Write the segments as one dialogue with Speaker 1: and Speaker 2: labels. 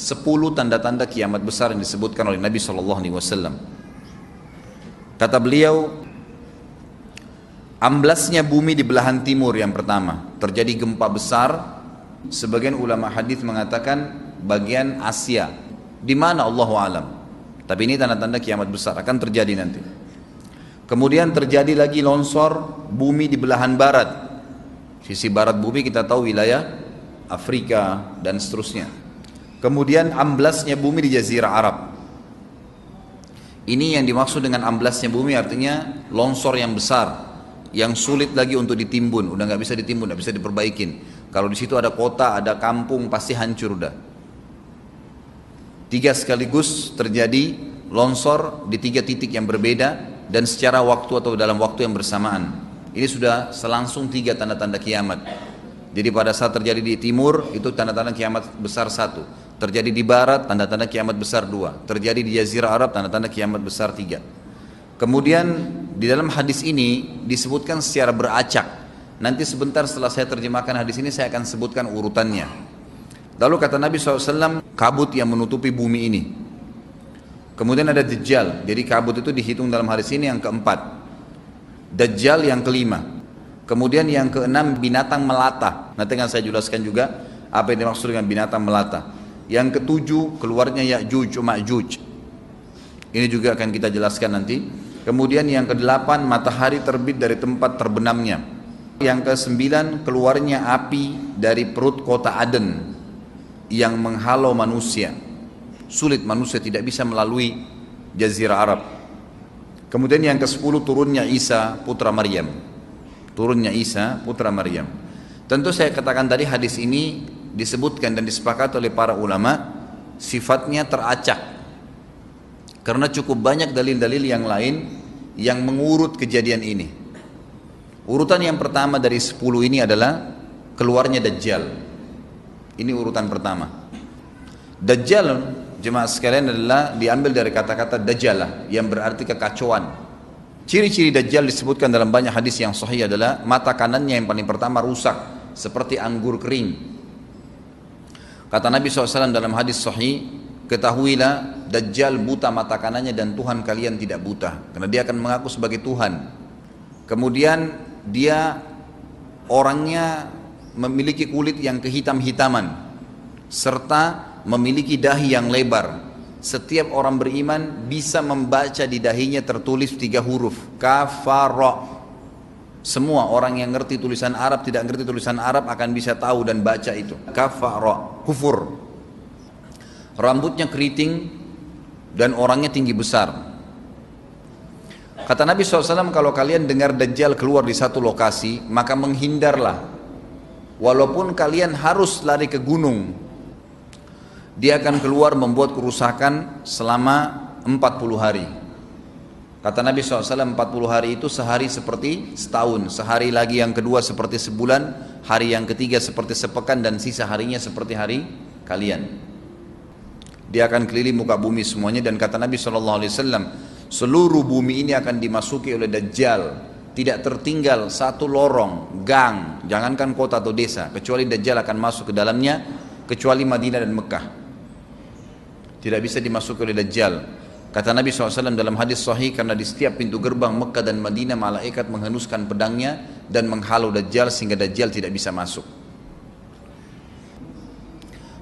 Speaker 1: 10 tanda-tanda kiamat besar yang disebutkan oleh Nabi SAW. Kata beliau, amblasnya bumi di belahan timur yang pertama, terjadi gempa besar. Sebagian ulama hadis mengatakan bagian Asia, di mana Allahu alam. Tapi ini tanda-tanda kiamat besar akan terjadi nanti. Kemudian terjadi lagi longsor bumi di belahan barat. Sisi barat bumi kita tahu wilayah Afrika dan seterusnya. Kemudian amblasnya bumi di Jazirah Arab. Ini yang dimaksud dengan amblasnya bumi, artinya longsor yang besar, yang sulit lagi untuk ditimbun, udah nggak bisa ditimbun, nggak bisa diperbaikin. Kalau di situ ada kota, ada kampung, pasti hancur udah. 3 sekaligus terjadi longsor di 3 titik yang berbeda dan secara waktu atau dalam waktu yang bersamaan. Ini sudah selangsung 3 tanda-tanda kiamat. Jadi pada saat terjadi di timur itu tanda-tanda kiamat besar 1, terjadi di barat tanda-tanda kiamat besar 2, terjadi di Jazirah Arab tanda-tanda kiamat besar 3. Kemudian di dalam hadis ini disebutkan secara beracak. Nanti sebentar setelah saya terjemahkan hadis ini saya akan sebutkan urutannya. Lalu kata Nabi SAW, kabut yang menutupi bumi ini. Kemudian ada Dajjal, jadi kabut itu dihitung dalam hadis ini yang keempat. Dajjal yang kelima. Kemudian yang keenam binatang melata. Nanti akan saya jelaskan juga apa yang dimaksud dengan binatang melata. Yang ketujuh keluarnya Ya'juj Ma'juj. Ini juga akan kita jelaskan nanti. Kemudian yang kedelapan matahari terbit dari tempat terbenamnya. Yang kesembilan keluarnya api dari perut kota Aden yang menghalau manusia. Sulit, manusia tidak bisa melalui Jazirah Arab. Kemudian yang ke-10 turunnya Isa putra Maryam. Turunnya Isa putra Maryam. Tentu saya katakan tadi hadis ini disebutkan dan disepakati oleh para ulama sifatnya teracak. Karena cukup banyak dalil-dalil yang lain yang mengurut kejadian ini. Urutan yang pertama dari 10 ini adalah keluarnya Dajjal. Ini urutan pertama. Dajjal, jemaah sekalian, adalah diambil dari kata-kata Dajjalah yang berarti kekacauan. Ciri-ciri Dajjal disebutkan dalam banyak hadis yang sahih adalah mata kanannya yang paling pertama rusak seperti anggur kering. Kata Nabi SAW dalam hadis sahih, ketahuilah Dajjal buta mata kanannya dan Tuhan kalian tidak buta, karena dia akan mengaku sebagai Tuhan. Kemudian dia orangnya memiliki kulit yang kehitam-hitaman serta memiliki dahi yang lebar. Setiap orang beriman bisa membaca di dahinya tertulis 3 huruf kafara. Semua orang yang ngerti tulisan Arab, tidak ngerti tulisan Arab akan bisa tahu dan baca itu kafara, kufur. Rambutnya keriting dan orangnya tinggi besar. Kata Nabi SAW, kalau kalian dengar Dajjal keluar di satu lokasi, maka menghindarlah. Walaupun kalian harus lari ke gunung, dia akan keluar membuat kerusakan selama 40 hari. Kata Nabi SAW, 40 hari itu sehari seperti setahun, sehari lagi yang kedua seperti sebulan, hari yang ketiga seperti sepekan, dan sisa harinya seperti hari kalian. Dia akan keliling muka bumi semuanya, dan kata Nabi SAW, seluruh bumi ini akan dimasuki oleh Dajjal. Tidak tertinggal satu lorong, gang, jangankan kota atau desa, kecuali Dajjal akan masuk ke dalamnya, kecuali Madinah dan Mekah. Tidak bisa dimasuki oleh Dajjal. Kata Nabi SAW dalam hadis sahih, karena di setiap pintu gerbang Mekah dan Madinah malaikat menghenuskan pedangnya dan menghalau Dajjal sehingga Dajjal tidak bisa masuk.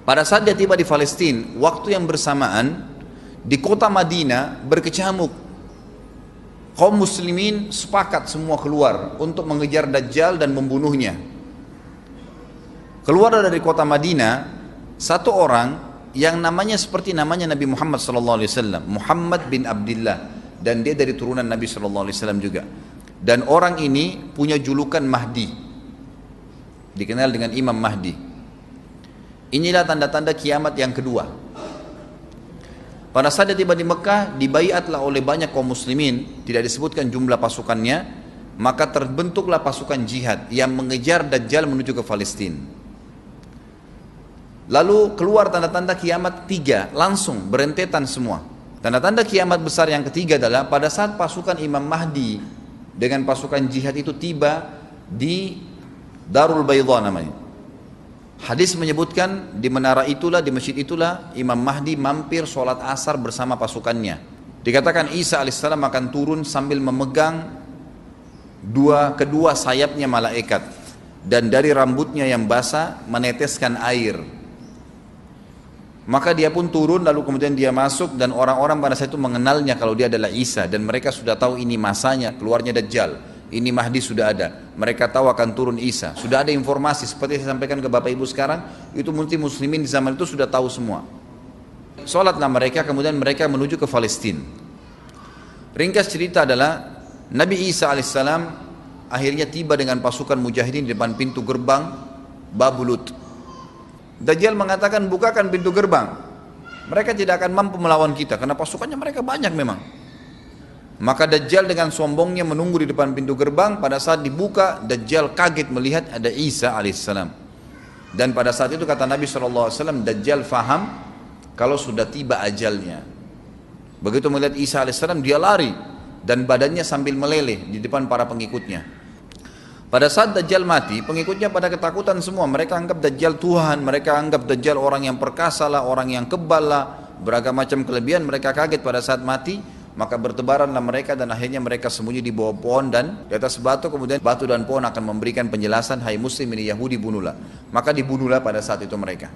Speaker 1: Pada saat dia tiba di Palestina, waktu yang bersamaan di kota Madinah berkecamuk. Kaum muslimin sepakat semua keluar untuk mengejar Dajjal dan membunuhnya. Keluar dari kota Madinah satu orang yang namanya seperti namanya Nabi Muhammad SAW, Muhammad bin Abdullah, dan dia dari turunan Nabi SAW juga. Dan orang ini punya julukan Mahdi, dikenal dengan Imam Mahdi. Inilah tanda-tanda kiamat yang kedua. Pada saat dia tiba di Mekah, dibaiatlah oleh banyak kaum muslimin, tidak disebutkan jumlah pasukannya, maka terbentuklah pasukan jihad yang mengejar Dajjal menuju ke Palestina. Lalu keluar tanda-tanda kiamat 3, langsung berentetan semua. Tanda-tanda kiamat besar yang ketiga adalah pada saat pasukan Imam Mahdi dengan pasukan jihad itu tiba di Darul Baydha namanya. Hadis menyebutkan di menara itulah, di masjid itulah Imam Mahdi mampir sholat asar bersama pasukannya. Dikatakan Isa alaihissalam akan turun sambil memegang kedua sayapnya malaikat, dan dari rambutnya yang basah meneteskan air. Maka dia pun turun, lalu kemudian dia masuk, dan orang-orang pada saat itu mengenalnya kalau dia adalah Isa, dan mereka sudah tahu ini masanya keluarnya Dajjal, ini Mahdi sudah ada, mereka tahu akan turun Isa, sudah ada informasi seperti saya sampaikan ke Bapak Ibu sekarang, itu muslimin di zaman itu sudah tahu semua. Sholatlah mereka, kemudian mereka menuju ke Palestina. Ringkas cerita adalah Nabi Isa alaihissalam akhirnya tiba dengan pasukan mujahidin di depan pintu gerbang Babulut. Dajjal mengatakan, bukakan pintu gerbang, mereka tidak akan mampu melawan kita karena pasukannya mereka banyak memang. Maka Dajjal dengan sombongnya menunggu di depan pintu gerbang. Pada saat dibuka, Dajjal kaget melihat ada Isa alaihissalam. Dan pada saat itu kata Nabi SAW, Dajjal faham kalau sudah tiba ajalnya. Begitu melihat Isa alaihissalam, dia lari dan badannya sambil meleleh di depan para pengikutnya. Pada saat Dajjal mati, pengikutnya pada ketakutan semua. Mereka anggap Dajjal Tuhan, mereka anggap Dajjal orang yang perkasa lah, orang yang kebal lah, beragam macam kelebihan. Mereka kaget pada saat mati, maka bertebaranlah mereka dan akhirnya mereka sembunyi di bawah pohon dan di atas batu. Kemudian batu dan pohon akan memberikan penjelasan, hai muslim ini Yahudi, bunuhlah. Maka dibunuhlah pada saat itu mereka.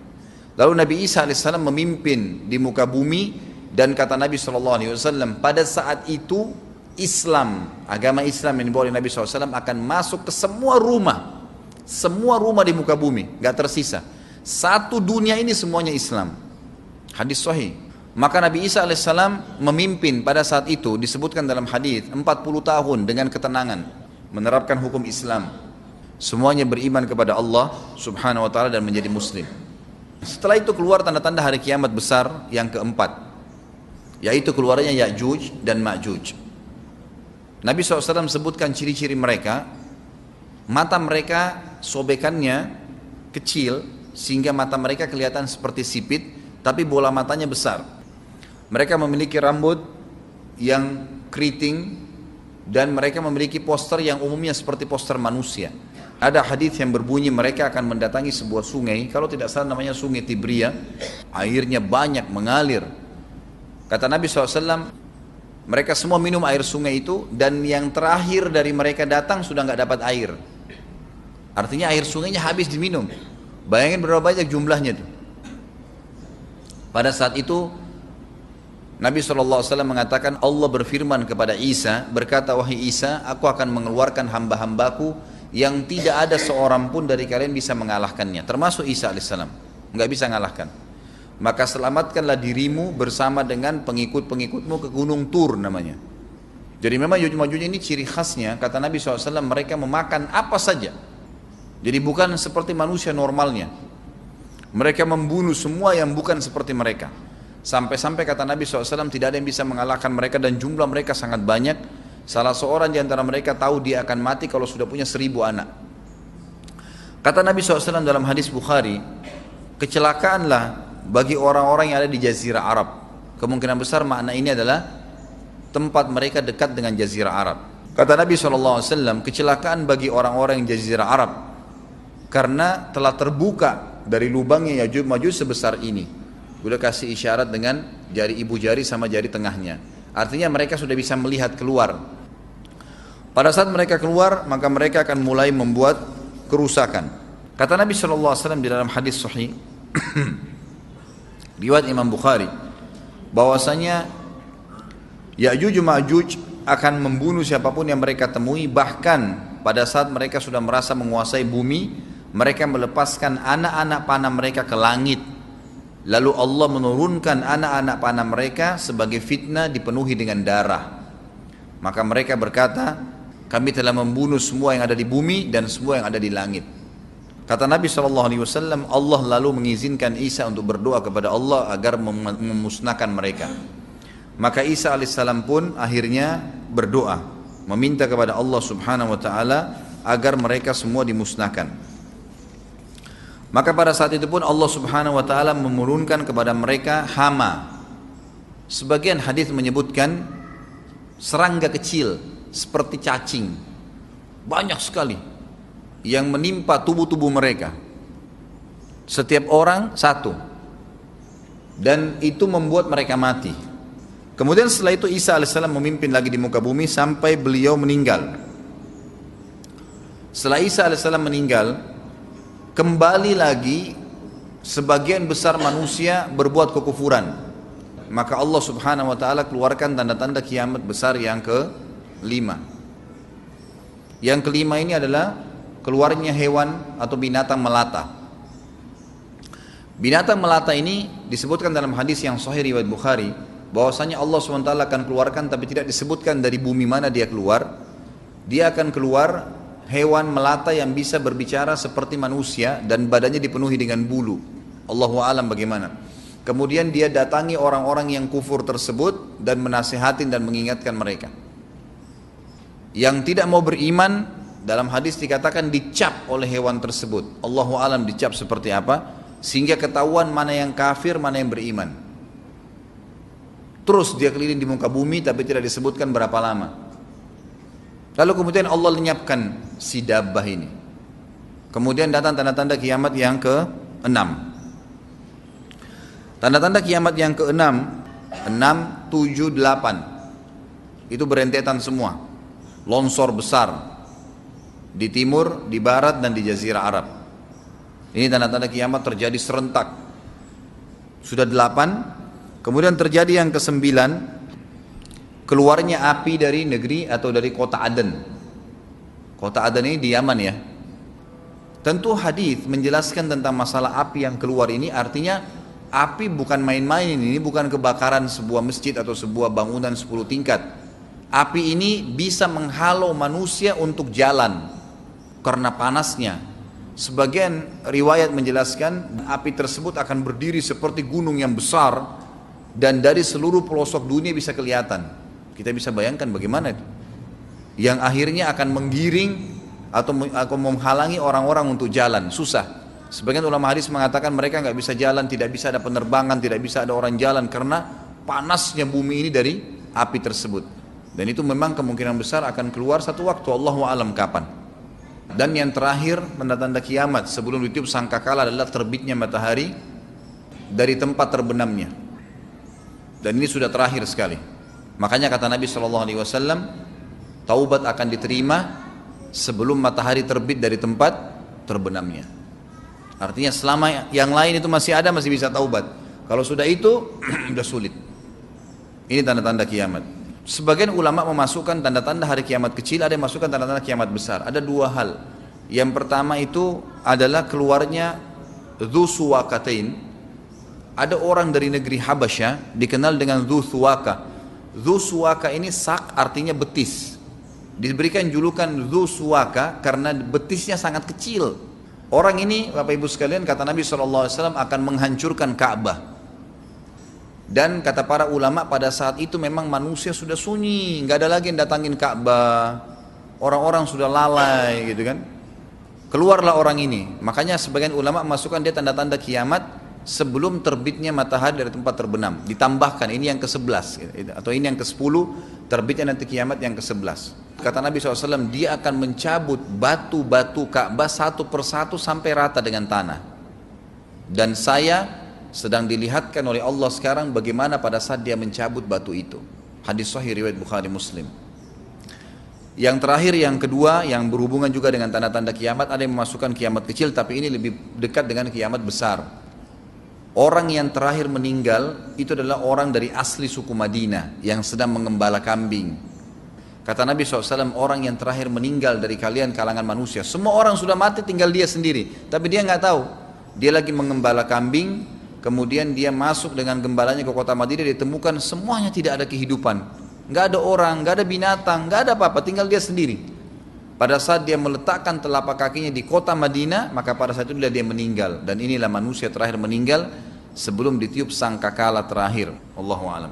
Speaker 1: Lalu Nabi Isa alaihissalam memimpin di muka bumi, dan kata Nabi SAW, pada saat itu Islam, agama Islam yang dibawa oleh Nabi SAW akan masuk ke semua rumah di muka bumi, gak tersisa. Satu dunia ini semuanya Islam. Hadis sahih. Maka Nabi Isa alaihissalam memimpin pada saat itu, disebutkan dalam hadis 40 tahun dengan ketenangan, menerapkan hukum Islam. Semuanya beriman kepada Allah subhanahu wa ta'ala dan menjadi muslim. Setelah itu keluar tanda-tanda hari kiamat besar yang keempat, yaitu keluarnya Ya'juj dan Ma'juj. Nabi SAW sebutkan ciri-ciri mereka. Mata mereka sobekannya kecil sehingga mata mereka kelihatan seperti sipit, tapi bola matanya besar. Mereka memiliki rambut yang keriting dan mereka memiliki poster yang umumnya seperti poster manusia. Ada hadis yang berbunyi mereka akan mendatangi sebuah sungai, kalau tidak salah namanya sungai Tibria, airnya banyak mengalir. Kata Nabi SAW, mereka semua minum air sungai itu, dan yang terakhir dari mereka datang sudah nggak dapat air. Artinya air sungainya habis diminum. Bayangin berapa banyak jumlahnya itu. Pada saat itu Nabi SAW mengatakan, Allah berfirman kepada Isa, berkata, wahai Isa, aku akan mengeluarkan hamba-hambaku yang tidak ada seorang pun dari kalian bisa mengalahkannya, termasuk Isa alaihissalam, nggak bisa mengalahkan. Maka selamatkanlah dirimu bersama dengan pengikut-pengikutmu ke gunung Tur namanya. Jadi memang Ya'juj ini ciri khasnya, kata Nabi SAW, mereka memakan apa saja. Jadi bukan seperti manusia normalnya. Mereka membunuh semua yang bukan seperti mereka. Sampai-sampai kata Nabi SAW tidak ada yang bisa mengalahkan mereka, dan jumlah mereka sangat banyak. Salah seorang di antara mereka tahu dia akan mati kalau sudah punya 1000 anak. Kata Nabi SAW dalam hadis Bukhari, kecelakaanlah bagi orang-orang yang ada di Jazirah Arab. Kemungkinan besar makna ini adalah tempat mereka dekat dengan Jazirah Arab. Kata Nabi SAW, kecelakaan bagi orang-orang yang Jazirah Arab karena telah terbuka dari lubangnya Ya'juj Ma'juj sebesar ini. Udah kasih isyarat dengan jari ibu jari sama jari tengahnya. Artinya mereka sudah bisa melihat keluar. Pada saat mereka keluar, maka mereka akan mulai membuat kerusakan. Kata Nabi SAW di dalam hadis sahih riwayat Imam Bukhari, bahwasanya Ya'juj Ma'juj akan membunuh siapapun yang mereka temui. Bahkan pada saat mereka sudah merasa menguasai bumi, mereka melepaskan anak-anak panah mereka ke langit. Lalu Allah menurunkan anak-anak panah mereka sebagai fitnah dipenuhi dengan darah. Maka mereka berkata, kami telah membunuh semua yang ada di bumi dan semua yang ada di langit. Kata Nabi SAW, Allah lalu mengizinkan Isa untuk berdoa kepada Allah agar memusnahkan mereka. Maka Isa alaihissalam pun akhirnya berdoa, meminta kepada Allah subhanahu wa ta'ala agar mereka semua dimusnahkan. Maka pada saat itu pun Allah subhanahu wa ta'ala menurunkan kepada mereka hama. Sebagian hadis menyebutkan serangga kecil seperti cacing, banyak sekali yang menimpa tubuh-tubuh mereka. Setiap orang satu. Dan itu membuat mereka mati. Kemudian setelah itu Isa alaihissalam memimpin lagi di muka bumi sampai beliau meninggal. Setelah Isa alaihissalam meninggal, kembali lagi sebagian besar manusia berbuat kekufuran. Maka Allah subhanahu wa ta'ala keluarkan tanda-tanda kiamat besar yang kelima. Yang kelima ini adalah keluarnya hewan atau binatang melata. Binatang melata ini disebutkan dalam hadis yang sahih riwayat Bukhari, bahwasanya Allah SWT akan keluarkan, tapi tidak disebutkan dari bumi mana dia keluar. Dia akan keluar hewan melata yang bisa berbicara seperti manusia dan badannya dipenuhi dengan bulu. Allahu a'lam bagaimana. Kemudian dia datangi orang-orang yang kufur tersebut dan menasihatin dan mengingatkan mereka. Yang tidak mau beriman, dalam hadis dikatakan dicap oleh hewan tersebut. Allahu a'lam dicap seperti apa, sehingga ketahuan mana yang kafir, mana yang beriman. Terus dia keliling di muka bumi tapi tidak disebutkan berapa lama. Lalu kemudian Allah lenyapkan si dabbah ini. Kemudian datang tanda-tanda kiamat yang ke-6. Tanda-tanda kiamat yang ke-6, 6, 7, 8. Itu berentetan semua. Longsor besar di timur, di barat dan di jazirah Arab. Ini tanda-tanda kiamat terjadi serentak. Sudah 8. Kemudian terjadi yang ke-9, keluarnya api dari negeri atau dari kota Aden. Kota Aden ini di Yaman ya. Tentu hadis menjelaskan tentang masalah api yang keluar ini, artinya api bukan main-main, ini bukan kebakaran sebuah masjid atau sebuah bangunan 10 tingkat. Api ini bisa menghalau manusia untuk jalan karena panasnya. Sebagian riwayat menjelaskan api tersebut akan berdiri seperti gunung yang besar dan dari seluruh pelosok dunia bisa kelihatan. Kita bisa bayangkan bagaimana itu. Yang akhirnya akan menggiring atau menghalangi orang-orang untuk jalan, susah. Sebagian ulama hadis mengatakan mereka nggak bisa jalan, tidak bisa ada penerbangan, tidak bisa ada orang jalan karena panasnya bumi ini dari api tersebut. Dan itu memang kemungkinan besar akan keluar satu waktu, Allahu a'lam kapan. Dan yang terakhir tanda-tanda kiamat sebelum ditiup sangkakala adalah terbitnya matahari dari tempat terbenamnya. Dan ini sudah terakhir sekali. Makanya kata Nabi SAW, taubat akan diterima sebelum matahari terbit dari tempat terbenamnya. Artinya selama yang lain itu masih ada, masih bisa taubat. Kalau sudah itu, sudah sulit. Ini tanda-tanda kiamat. Sebagian ulama memasukkan tanda-tanda hari kiamat kecil, ada yang masukkan tanda-tanda kiamat besar. Ada dua hal. Yang pertama itu adalah keluarnya Dzu Suwakatain. Ada orang dari negeri Habasyah dikenal dengan Dzu Suwaka. Dzu Suwaka ini sak artinya betis. Diberikan julukan Dzu Suwaka karena betisnya sangat kecil. Orang ini Bapak Ibu sekalian kata Nabi SAW akan menghancurkan Ka'bah. Dan kata para ulama pada saat itu memang manusia sudah sunyi, nggak ada lagi yang datangin Ka'bah. Orang-orang sudah lalai gitu kan. Keluarlah orang ini. Makanya sebagian ulama masukkan dia tanda-tanda kiamat sebelum terbitnya matahari dari tempat terbenam. Ditambahkan ini yang ke-11 atau ini yang ke-10, terbitnya nanti kiamat yang ke-11. Kata Nabi SAW, dia akan mencabut batu-batu Ka'bah satu persatu sampai rata dengan tanah. Dan saya sedang dilihatkan oleh Allah sekarang bagaimana pada saat dia mencabut batu itu. Hadis sahih riwayat Bukhari Muslim. Yang terakhir, yang kedua, yang berhubungan juga dengan tanda-tanda kiamat, ada yang memasukkan kiamat kecil, tapi ini lebih dekat dengan kiamat besar. Orang yang terakhir meninggal itu adalah orang dari asli suku Madinah yang sedang mengembala kambing. Kata Nabi SAW, orang yang terakhir meninggal dari kalian kalangan manusia, semua orang sudah mati tinggal dia sendiri, tapi dia nggak tahu. Dia lagi mengembala kambing, kemudian dia masuk dengan gembalanya ke kota Madinah, ditemukan semuanya tidak ada kehidupan, nggak ada orang, nggak ada binatang, nggak ada apa-apa, tinggal dia sendiri. Pada saat dia meletakkan telapak kakinya di kota Madinah, maka pada saat itu dia meninggal. Dan inilah manusia terakhir meninggal sebelum ditiup sangkakala terakhir. Allahu a'lam.